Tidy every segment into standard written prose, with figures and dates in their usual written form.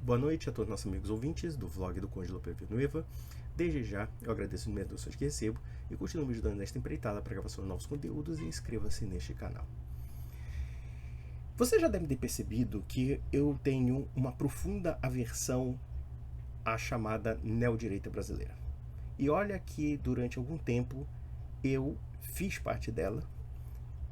Boa noite a todos nossos amigos ouvintes do vlog do Conde Lope Villanueva. Desde já, eu agradeço as doações que recebo e continuo me ajudando nesta empreitada para gravação de novos conteúdos e inscreva-se neste canal. Você já deve ter percebido que eu tenho uma profunda aversão à chamada neodireita brasileira. E olha que durante algum tempo eu fiz parte dela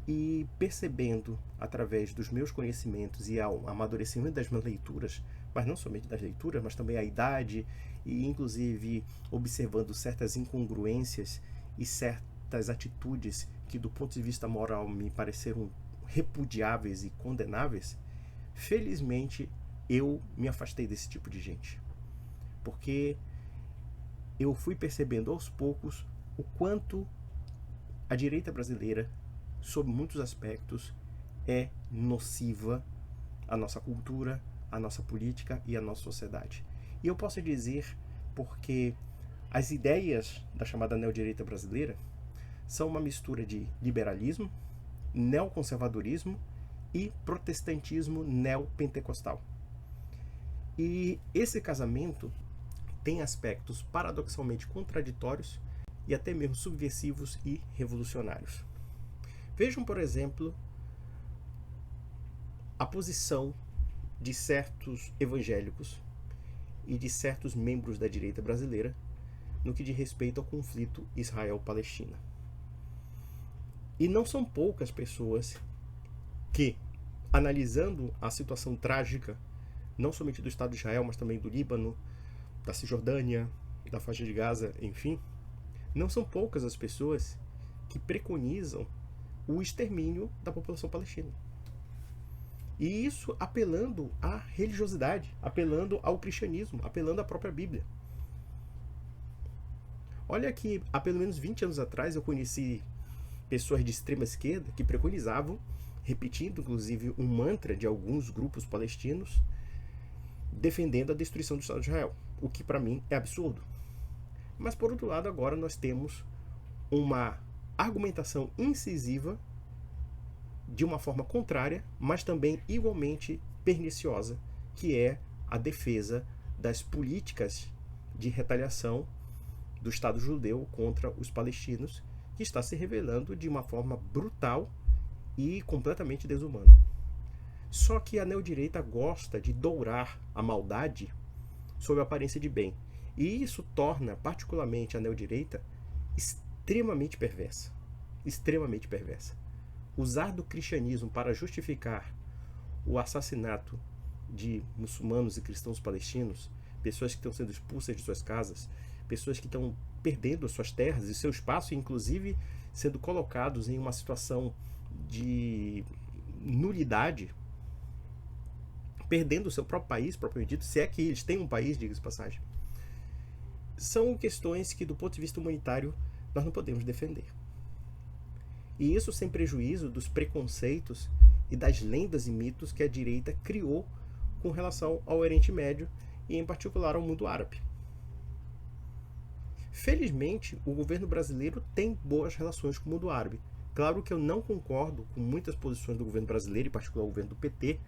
e percebendo através dos meus conhecimentos e ao amadurecimento das minhas leituras, mas não somente das leituras, mas também a idade e inclusive observando certas incongruências e certas atitudes que do ponto de vista moral me pareceram repudiáveis e condenáveis, felizmente eu me afastei desse tipo de gente. Porque eu fui percebendo aos poucos o quanto a direita brasileira, sob muitos aspectos, é nociva à nossa cultura, à nossa política e à nossa sociedade. E eu posso dizer porque as ideias da chamada neodireita brasileira são uma mistura de liberalismo, neoconservadorismo e protestantismo neopentecostal. E esse casamento tem aspectos paradoxalmente contraditórios e até mesmo subversivos e revolucionários. Vejam, por exemplo, a posição de certos evangélicos e de certos membros da direita brasileira no que diz respeito ao conflito Israel-Palestina. E não são poucas pessoas que, analisando a situação trágica, não somente do Estado de Israel, mas também do Líbano, da Cisjordânia, da faixa de Gaza, enfim, não são poucas as pessoas que preconizam o extermínio da população palestina. E isso apelando à religiosidade, apelando ao cristianismo, apelando à própria Bíblia. Olha que há pelo menos 20 anos atrás eu conheci pessoas de extrema esquerda que preconizavam, repetindo inclusive um mantra de alguns grupos palestinos, defendendo a destruição do Estado de Israel, o que para mim é absurdo. Mas por outro lado, agora nós temos uma argumentação incisiva de uma forma contrária, mas também igualmente perniciosa, que é a defesa das políticas de retaliação do Estado judeu contra os palestinos, que está se revelando de uma forma brutal e completamente desumana. Só que a neodireita gosta de dourar a maldade sob a aparência de bem. E isso torna particularmente a neodireita extremamente perversa. Extremamente perversa. Usar do cristianismo para justificar o assassinato de muçulmanos e cristãos palestinos, pessoas que estão sendo expulsas de suas casas, pessoas que estão perdendo suas terras e seu espaço, inclusive sendo colocados em uma situação de nulidade, perdendo o seu próprio país, propriamente dito, se é que eles têm um país, diga-se de passagem, são questões que, do ponto de vista humanitário, nós não podemos defender. E isso sem prejuízo dos preconceitos e das lendas e mitos que a direita criou com relação ao Oriente Médio e, em particular, ao mundo árabe. Felizmente, o governo brasileiro tem boas relações com o mundo árabe. Claro que eu não concordo com muitas posições do governo brasileiro, em particular o governo do PT,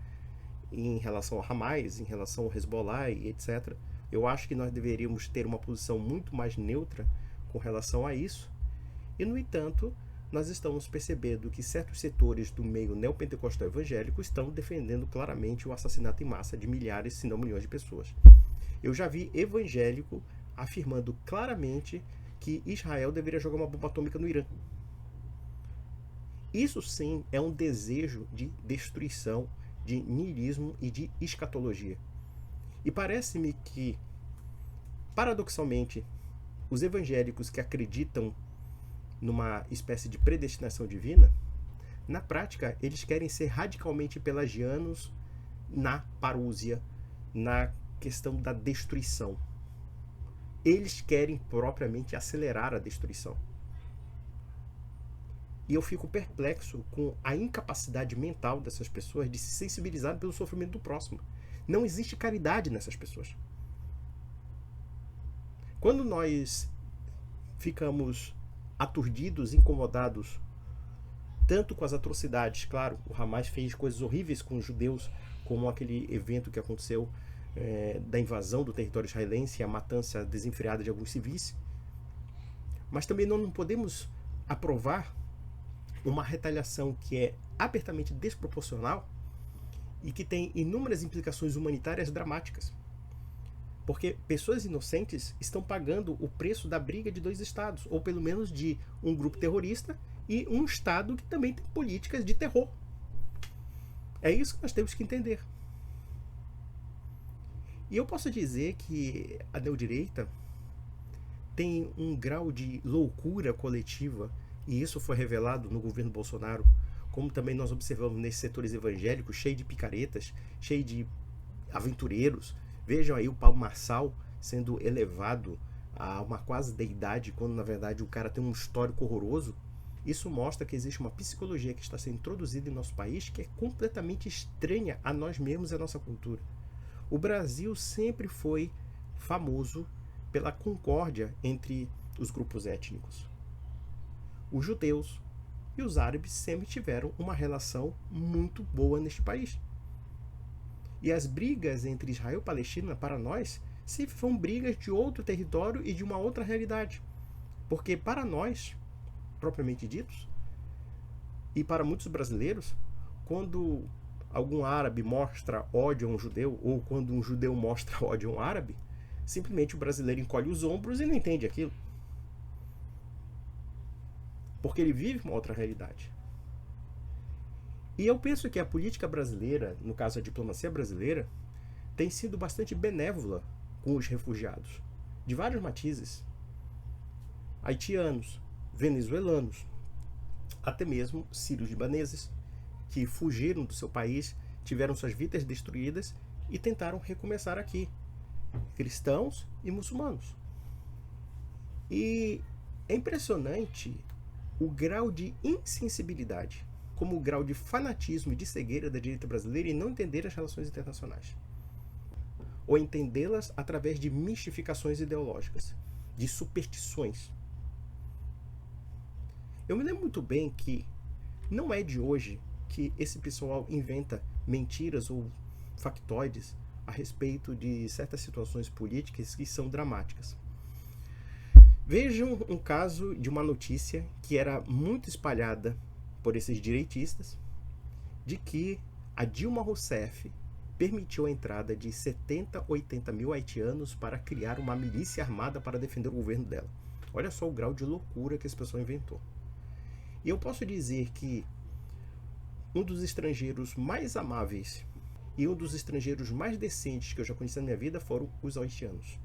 em relação ao Hamas, em relação ao Hezbollah e etc. Eu acho que nós deveríamos ter uma posição muito mais neutra com relação a isso. E, no entanto, nós estamos percebendo que certos setores do meio neopentecostal evangélico estão defendendo claramente o assassinato em massa de milhares, se não milhões de pessoas. Eu já vi evangélico afirmando claramente que Israel deveria jogar uma bomba atômica no Irã. Isso sim é um desejo de destruição, de niilismo e de escatologia. E parece-me que, paradoxalmente, os evangélicos que acreditam numa espécie de predestinação divina, na prática, eles querem ser radicalmente pelagianos na parúzia, na questão da destruição. Eles querem propriamente acelerar a destruição. E eu fico perplexo com a incapacidade mental dessas pessoas de se sensibilizar pelo sofrimento do próximo. Não existe caridade nessas pessoas. Quando nós ficamos aturdidos, incomodados, tanto com as atrocidades, claro, o Hamas fez coisas horríveis com os judeus, como aquele evento que aconteceu da invasão do território israelense e a matança desenfreada de alguns civis. Mas também não podemos aprovar uma retaliação que é abertamente desproporcional e que tem inúmeras implicações humanitárias dramáticas. Porque pessoas inocentes estão pagando o preço da briga de dois estados, ou pelo menos de um grupo terrorista e um estado que também tem políticas de terror. É isso que nós temos que entender. E eu posso dizer que a neodireita tem um grau de loucura coletiva, e isso foi revelado no governo Bolsonaro, como também nós observamos nesses setores evangélicos, cheio de picaretas, cheio de aventureiros. Vejam aí o Paulo Marçal sendo elevado a uma quase deidade, quando na verdade o cara tem um histórico horroroso. Isso mostra que existe uma psicologia que está sendo introduzida em nosso país que é completamente estranha a nós mesmos e a nossa cultura. O Brasil sempre foi famoso pela concórdia entre os grupos étnicos. Os judeus e os árabes sempre tiveram uma relação muito boa neste país. E as brigas entre Israel e Palestina, para nós, sempre foram brigas de outro território e de uma outra realidade. Porque para nós, propriamente ditos, e para muitos brasileiros, quando algum árabe mostra ódio a um judeu, ou quando um judeu mostra ódio a um árabe, simplesmente o brasileiro encolhe os ombros e não entende aquilo. Porque ele vive uma outra realidade. E eu penso que a política brasileira, no caso a diplomacia brasileira, tem sido bastante benévola com os refugiados, de vários matizes. Haitianos, venezuelanos, até mesmo sírios-libaneses, que fugiram do seu país, tiveram suas vidas destruídas e tentaram recomeçar aqui. Cristãos e muçulmanos. E é impressionante o grau de insensibilidade, como o grau de fanatismo e de cegueira da direita brasileira em não entender as relações internacionais. Ou entendê-las através de mistificações ideológicas, de superstições. Eu me lembro muito bem que não é de hoje que esse pessoal inventa mentiras ou factoides a respeito de certas situações políticas que são dramáticas. Vejam um caso de uma notícia que era muito espalhada por esses direitistas, de que a Dilma Rousseff permitiu a entrada de 70, 80 mil haitianos para criar uma milícia armada para defender o governo dela. Olha só o grau de loucura que esse pessoal inventou. E eu posso dizer que um dos estrangeiros mais amáveis e um dos estrangeiros mais decentes que eu já conheci na minha vida foram os haitianos.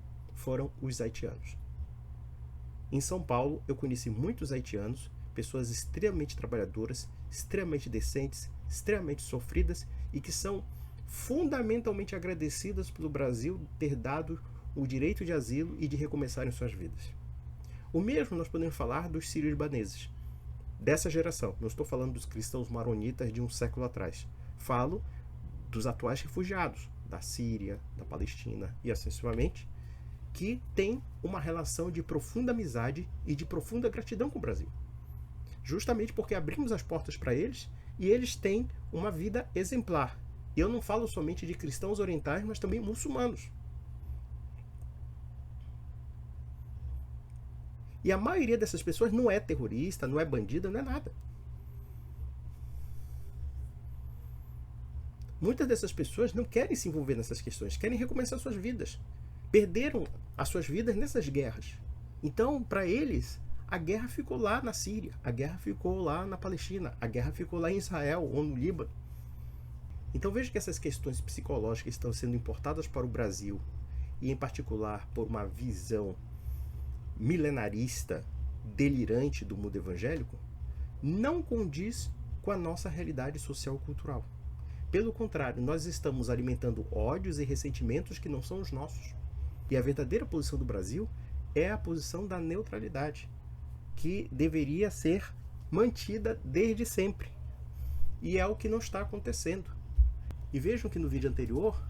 Em São Paulo, eu conheci muitos haitianos, pessoas extremamente trabalhadoras, extremamente decentes, extremamente sofridas e que são fundamentalmente agradecidas pelo Brasil ter dado o direito de asilo e de recomeçarem suas vidas. O mesmo nós podemos falar dos sírios-libaneses, dessa geração. Não estou falando dos cristãos maronitas de um século atrás. Falo dos atuais refugiados da Síria, da Palestina e assim sucessivamente, que têm uma relação de profunda amizade e de profunda gratidão com o Brasil. Justamente porque abrimos as portas para eles e eles têm uma vida exemplar. E eu não falo somente de cristãos orientais, mas também muçulmanos. E a maioria dessas pessoas não é terrorista, não é bandida, não é nada. Muitas dessas pessoas não querem se envolver nessas questões, querem recomeçar suas vidas. Perderam as suas vidas nessas guerras. Então, para eles, a guerra ficou lá na Síria, a guerra ficou lá na Palestina, a guerra ficou lá em Israel ou no Líbano. Então veja que essas questões psicológicas estão sendo importadas para o Brasil, e em particular por uma visão milenarista, delirante do mundo evangélico, não condiz com a nossa realidade social e cultural. Pelo contrário, nós estamos alimentando ódios e ressentimentos que não são os nossos. E a verdadeira posição do Brasil é a posição da neutralidade, que deveria ser mantida desde sempre. E é o que não está acontecendo. E vejam que no vídeo anterior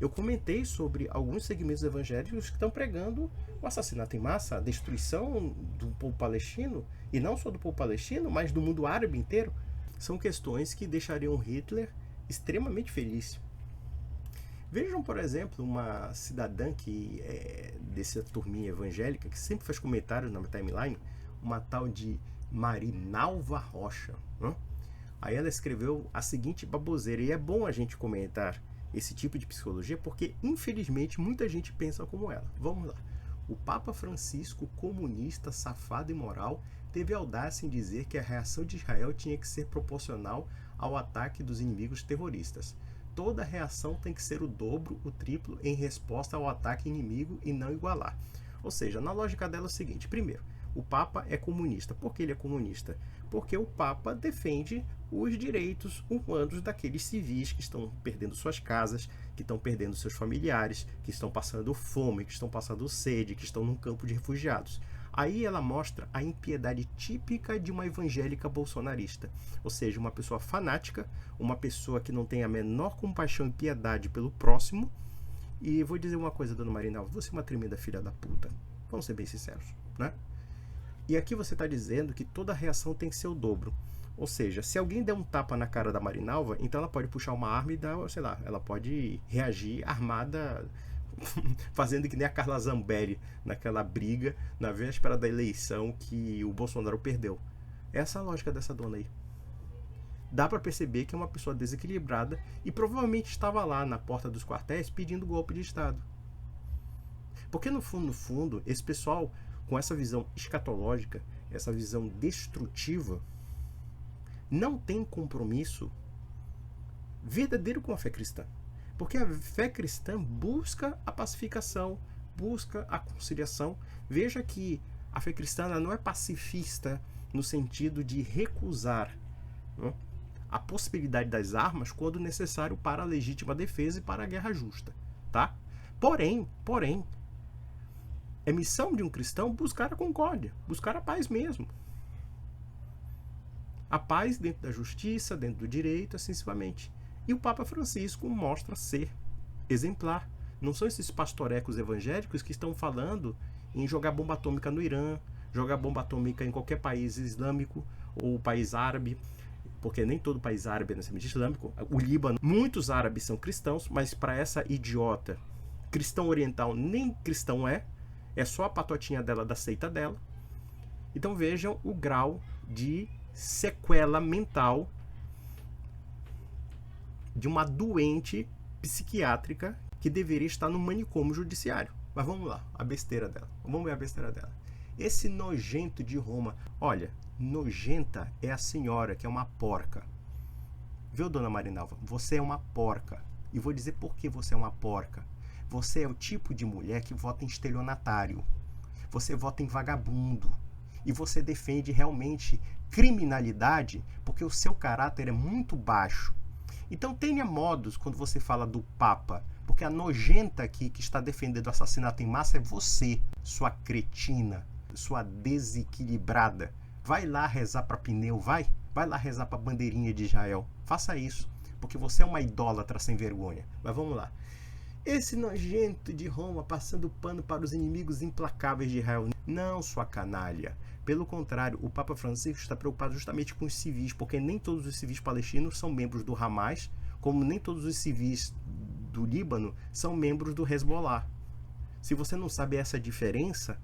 eu comentei sobre alguns segmentos evangélicos que estão pregando o assassinato em massa, a destruição do povo palestino, e não só do povo palestino, mas do mundo árabe inteiro. São questões que deixariam Hitler extremamente feliz. Vejam, por exemplo, uma cidadã que é dessa turminha evangélica, que sempre faz comentários na minha timeline, uma tal de Marinalva Rocha. Né? Aí ela escreveu a seguinte baboseira, e é bom a gente comentar esse tipo de psicologia, porque infelizmente muita gente pensa como ela. Vamos lá. O Papa Francisco, comunista, safado e moral, teve audácia em dizer que a reação de Israel tinha que ser proporcional ao ataque dos inimigos terroristas. Toda reação tem que ser o dobro, o triplo, em resposta ao ataque inimigo e não igualar. Ou seja, na lógica dela é o seguinte: primeiro, o Papa é comunista. Por que ele é comunista? Porque o Papa defende os direitos humanos daqueles civis que estão perdendo suas casas, que estão perdendo seus familiares, que estão passando fome, que estão passando sede, que estão num campo de refugiados. Aí ela mostra a impiedade típica de uma evangélica bolsonarista, ou seja, uma pessoa fanática, uma pessoa que não tem a menor compaixão e piedade pelo próximo. E vou dizer uma coisa, dona Marinalva, você é uma tremenda filha da puta. Vamos ser bem sinceros, né? E aqui você está dizendo que toda reação tem que ser o dobro. Ou seja, se alguém der um tapa na cara da Marinalva, então ela pode puxar uma arma e dar, sei lá, ela pode reagir armada, fazendo que nem a Carla Zambelli naquela briga na véspera da eleição que o Bolsonaro perdeu. Essa é a lógica dessa dona aí. Dá para perceber que é uma pessoa desequilibrada e provavelmente estava lá na porta dos quartéis pedindo golpe de Estado. Porque no fundo, esse pessoal com essa visão escatológica, essa visão destrutiva, não tem compromisso verdadeiro com a fé cristã. Porque a fé cristã busca a pacificação, busca a conciliação. Veja que a fé cristã não é pacifista no sentido de recusar, né, a possibilidade das armas quando necessário para a legítima defesa e para a guerra justa. Tá? Porém, é missão de um cristão buscar a concórdia, buscar a paz mesmo. A paz dentro da justiça, dentro do direito, assim sucessivamente. E o Papa Francisco mostra ser exemplar. Não são esses pastorecos evangélicos que estão falando em jogar bomba atômica no Irã, jogar bomba atômica em qualquer país islâmico ou país árabe, porque nem todo país árabe é necessariamente islâmico. O Líbano, muitos árabes são cristãos, mas para essa idiota, cristão oriental nem cristão é só a patotinha dela da seita dela. Então vejam o grau de sequela mental de uma doente psiquiátrica que deveria estar no manicômio judiciário. Mas vamos lá, a besteira dela. Vamos ver a besteira dela. Esse nojento de Roma. Olha, nojenta é a senhora, que é uma porca. Viu, dona Marinalva? Você é uma porca. E vou dizer por que você é uma porca. Você é o tipo de mulher que vota em estelionatário. Você vota em vagabundo. E você defende realmente criminalidade porque o seu caráter é muito baixo. Então tenha modos quando você fala do Papa, porque a nojenta aqui que está defendendo o assassinato em massa é você, sua cretina, sua desequilibrada. Vai lá rezar para pneu, vai lá rezar para bandeirinha de Israel. Faça isso, porque você é uma idólatra sem vergonha. Mas vamos lá. Esse nojento de Roma passando pano para os inimigos implacáveis de Israel. Não, sua canalha. Pelo contrário, o Papa Francisco está preocupado justamente com os civis, porque nem todos os civis palestinos são membros do Hamas, como nem todos os civis do Líbano são membros do Hezbollah. Se você não sabe essa diferença,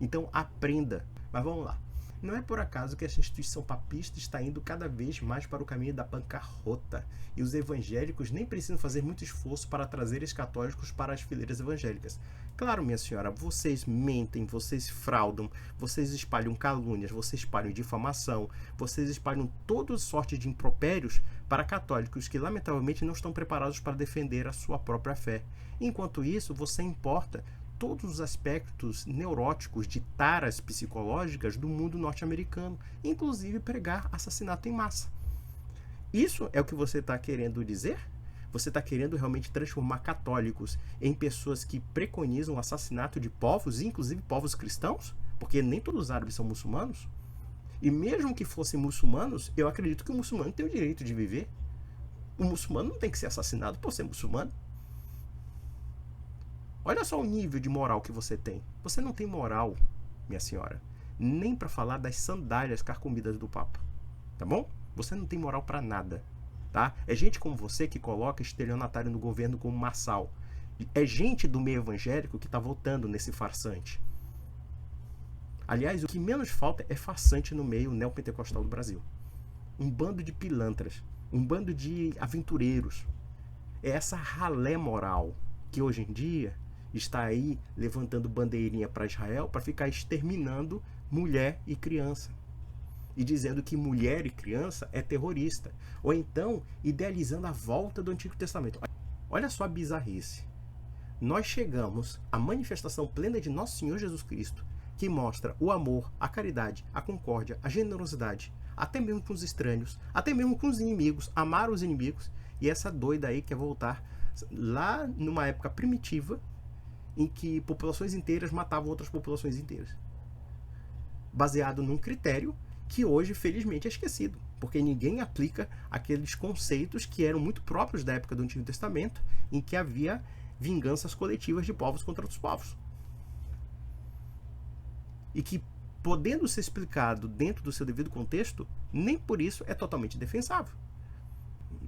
então aprenda. Mas vamos lá. Não é por acaso que essa instituição papista está indo cada vez mais para o caminho da bancarrota. E os evangélicos nem precisam fazer muito esforço para trazer os católicos para as fileiras evangélicas. Claro, minha senhora, vocês mentem, vocês fraudam, vocês espalham calúnias, vocês espalham difamação, vocês espalham toda sorte de impropérios para católicos que, lamentavelmente, não estão preparados para defender a sua própria fé. Enquanto isso, você importa todos os aspectos neuróticos de taras psicológicas do mundo norte-americano, inclusive pregar assassinato em massa. Isso é o que você está querendo dizer? Você está querendo realmente transformar católicos em pessoas que preconizam o assassinato de povos, inclusive povos cristãos? Porque nem todos os árabes são muçulmanos. E mesmo que fossem muçulmanos, eu acredito que o muçulmano tem o direito de viver. O muçulmano não tem que ser assassinado por ser muçulmano. Olha só o nível de moral que você tem. Você não tem moral, minha senhora, nem para falar das sandálias carcomidas do Papa. Tá bom? Você não tem moral para nada. Tá? É gente como você que coloca estelionatário no governo como Marçal. É gente do meio evangélico que está votando nesse farsante. Aliás, o que menos falta é farsante no meio neopentecostal do Brasil. Um bando de pilantras, um bando de aventureiros. É essa ralé moral que hoje em dia está aí levantando bandeirinha para Israel para ficar exterminando mulher e criança. E dizendo que mulher e criança é terrorista. Ou então idealizando a volta do Antigo Testamento. Olha só a bizarrice. Nós chegamos à manifestação plena de Nosso Senhor Jesus Cristo, que mostra o amor, a caridade, a concórdia, a generosidade, até mesmo com os estranhos, até mesmo com os inimigos, amar os inimigos. E essa doida aí quer voltar lá numa época primitiva, em que populações inteiras matavam outras populações inteiras. Baseado num critério que hoje, felizmente, é esquecido, porque ninguém aplica aqueles conceitos que eram muito próprios da época do Antigo Testamento, em que havia vinganças coletivas de povos contra outros povos. E que, podendo ser explicado dentro do seu devido contexto, nem por isso é totalmente defensável.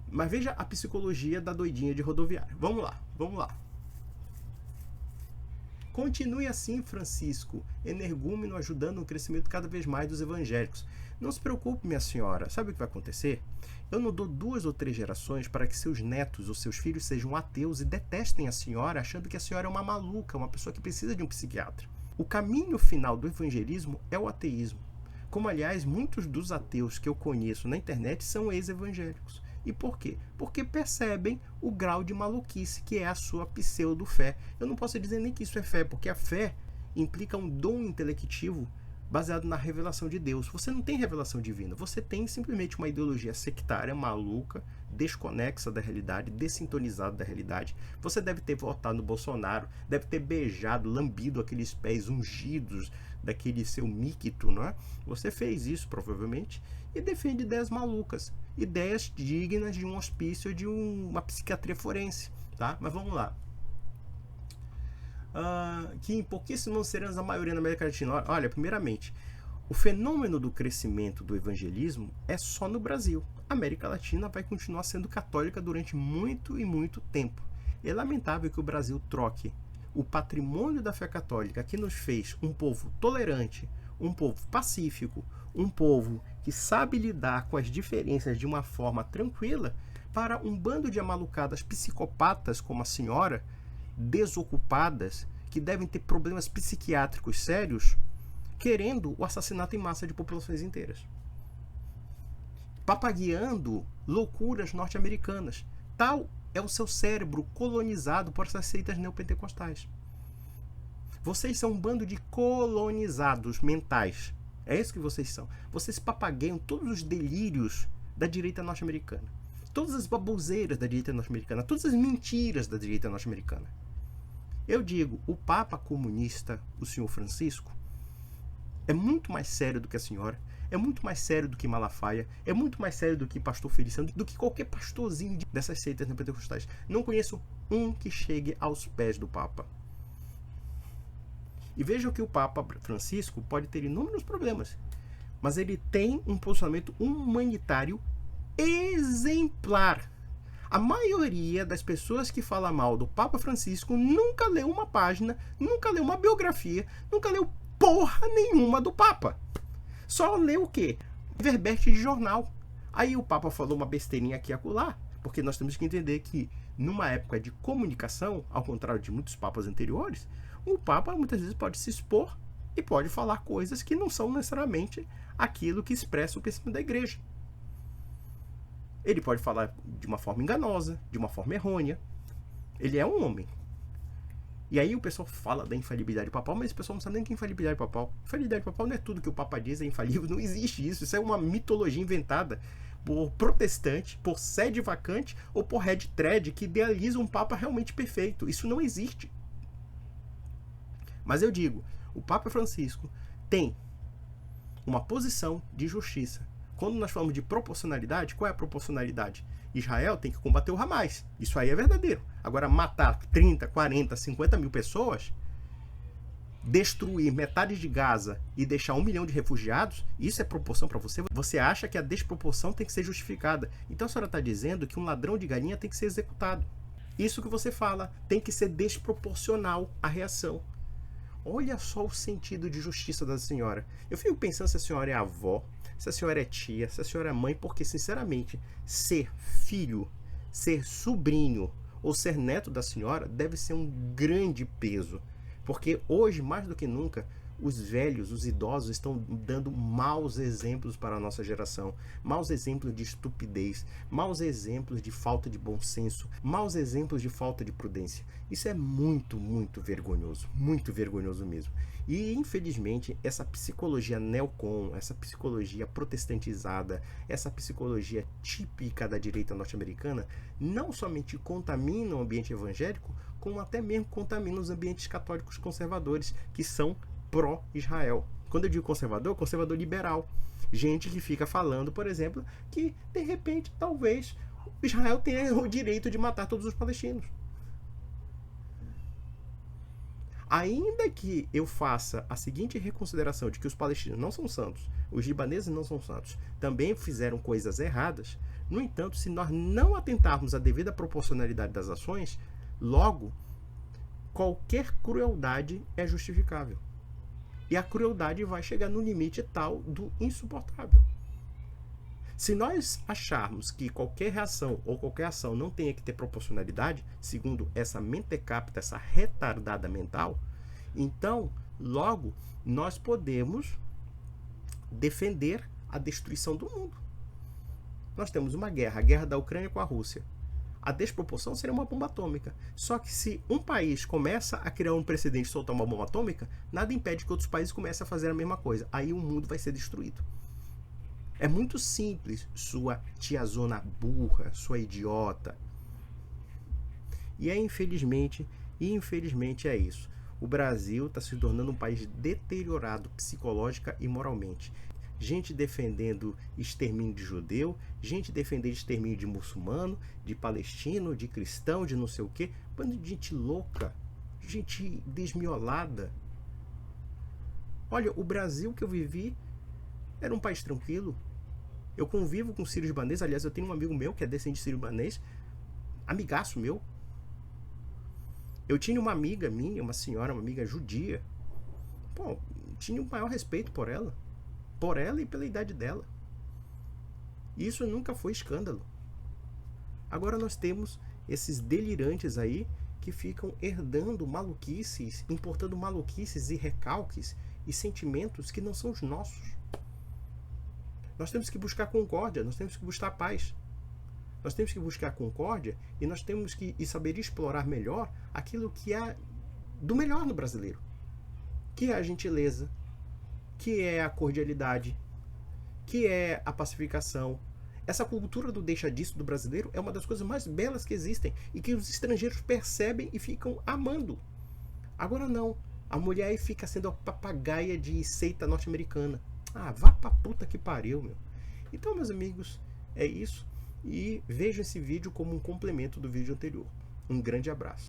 Mas veja a psicologia da doidinha de rodoviária. Vamos lá. Continue assim, Francisco, energúmeno, ajudando no crescimento cada vez mais dos evangélicos. Não se preocupe, minha senhora. Sabe o que vai acontecer? Eu não dou 2 ou 3 gerações para que seus netos ou seus filhos sejam ateus e detestem a senhora, achando que a senhora é uma maluca, uma pessoa que precisa de um psiquiatra. O caminho final do evangelismo é o ateísmo. Como, aliás, muitos dos ateus que eu conheço na internet são ex-evangélicos. E por quê? Porque percebem o grau de maluquice que é a sua pseudo-fé. Eu não posso dizer nem que isso é fé, porque a fé implica um dom intelectivo baseado na revelação de Deus. Você não tem revelação divina, você tem simplesmente uma ideologia sectária, maluca, desconexa da realidade, dessintonizada da realidade. Você deve ter votado no Bolsonaro, deve ter beijado, lambido aqueles pés ungidos daquele seu míquito, não é? Você fez isso, provavelmente, e defende ideias malucas, ideias dignas de um hospício, de uma psiquiatria forense, tá? Mas vamos lá. Que em pouquíssimos anos a maioria na América Latina. Olha, primeiramente, o fenômeno do crescimento do evangelismo é só no Brasil. A América Latina vai continuar sendo católica durante muito e muito tempo. É lamentável que o Brasil troque o patrimônio da fé católica, que nos fez um povo tolerante, um povo pacífico, um povo que sabe lidar com as diferenças de uma forma tranquila, para um bando de amalucadas psicopatas como a senhora, desocupadas, que devem ter problemas psiquiátricos sérios, querendo o assassinato em massa de populações inteiras. Papagueando loucuras norte-americanas. Tal é o seu cérebro colonizado por essas seitas neopentecostais. Vocês são um bando de colonizados mentais. É isso que vocês são. Vocês papagueiam todos os delírios da direita norte-americana. Todas as baboseiras da direita norte-americana. Todas as mentiras da direita norte-americana. Eu digo, o Papa comunista, o senhor Francisco, é muito mais sério do que a senhora, é muito mais sério do que Malafaia, é muito mais sério do que pastor Feliciano, do que qualquer pastorzinho dessas seitas neopentecostais. Não conheço um que chegue aos pés do Papa. E vejam que o Papa Francisco pode ter inúmeros problemas, mas ele tem um posicionamento humanitário exemplar. A maioria das pessoas que fala mal do Papa Francisco nunca leu uma página, nunca leu uma biografia, nunca leu porra nenhuma do Papa. Só leu o quê? Verbete de jornal. Aí o Papa falou uma besteirinha aqui e acolá, porque nós temos que entender que numa época de comunicação, ao contrário de muitos papas anteriores, o Papa muitas vezes pode se expor e pode falar coisas que não são necessariamente aquilo que expressa o pensamento da igreja. Ele pode falar de uma forma enganosa, de uma forma errônea. Ele é um homem. E aí o pessoal fala da infalibilidade papal, mas o pessoal não sabe nem que é infalibilidade papal. Infalibilidade papal não é tudo que o Papa diz é infalível, não existe isso. Isso é uma mitologia inventada por protestante, por sede vacante ou por red thread que idealiza um Papa realmente perfeito. Isso não existe. Mas eu digo, o Papa Francisco tem uma posição de justiça. Quando nós falamos de proporcionalidade, qual é a proporcionalidade? Israel tem que combater o Hamas. Isso aí é verdadeiro. Agora, matar 30, 40, 50 mil pessoas destruir metade de Gaza e deixar 1 milhão de refugiados, isso é proporção para você? Você acha que a desproporção tem que ser justificada. Então a senhora está dizendo que um ladrão de galinha tem que ser executado. Isso que você fala, tem que ser desproporcional a reação. Olha só o sentido de justiça da senhora. Eu fico pensando se a senhora é avó, se a senhora é tia, se a senhora é mãe, porque sinceramente, ser filho, ser sobrinho ou ser neto da senhora deve ser um grande peso. Porque hoje, mais do que nunca, os velhos, os idosos estão dando maus exemplos para a nossa geração. Maus exemplos de estupidez, maus exemplos de falta de bom senso, maus exemplos de falta de prudência. Isso é muito, muito vergonhoso mesmo. E, infelizmente, essa psicologia neocon, essa psicologia protestantizada, essa psicologia típica da direita norte-americana, não somente contamina o ambiente evangélico, como até mesmo contamina os ambientes católicos conservadores, que são pró-Israel. Quando eu digo conservador, conservador liberal. Gente que fica falando, por exemplo, que de repente, talvez, Israel tenha o direito de matar todos os palestinos. Ainda que eu faça a seguinte reconsideração de que os palestinos não são santos, os libaneses não são santos, também fizeram coisas erradas, no entanto, se nós não atentarmos à devida proporcionalidade das ações, logo, qualquer crueldade é justificável. E a crueldade vai chegar no limite tal do insuportável. Se nós acharmos que qualquer reação ou qualquer ação não tenha que ter proporcionalidade, segundo essa mentecapta, essa retardada mental, então, logo, nós podemos defender a destruição do mundo. Nós temos uma guerra, a guerra da Ucrânia com a Rússia. A desproporção seria uma bomba atômica. Só que se um país começa a criar um precedente de soltar uma bomba atômica, nada impede que outros países comecem a fazer a mesma coisa. Aí o mundo vai ser destruído. É muito simples, sua tiazona burra, sua idiota. E é infelizmente é isso. O Brasil está se tornando um país deteriorado psicológica e moralmente. Gente defendendo extermínio de judeu, gente defendendo extermínio de muçulmano, de palestino, de cristão, de não sei o quê. Bando de gente louca, gente desmiolada. Olha, o Brasil que eu vivi era um país tranquilo. Eu convivo com sírio-libanês, aliás, eu tenho um amigo meu que é descendente de sírio-libanês, amigaço meu. Eu tinha uma amiga minha, uma senhora, uma amiga judia. Pô, tinha o maior respeito por ela e pela idade dela. Isso nunca foi escândalo. Agora nós temos esses delirantes aí que ficam herdando maluquices, importando maluquices e recalques e sentimentos que não são os nossos. Nós temos que buscar concórdia, nós temos que buscar paz. Nós temos que buscar concórdia e nós temos que saber explorar melhor aquilo que é do melhor no brasileiro, que é a gentileza, que é a cordialidade, que é a pacificação. Essa cultura do deixa disso do brasileiro é uma das coisas mais belas que existem e que os estrangeiros percebem e ficam amando. Agora não, a mulher aí fica sendo a papagaia de seita norte-americana. Ah, vá pra puta que pariu, meu. Então, meus amigos, é isso. E vejam esse vídeo como um complemento do vídeo anterior. Um grande abraço.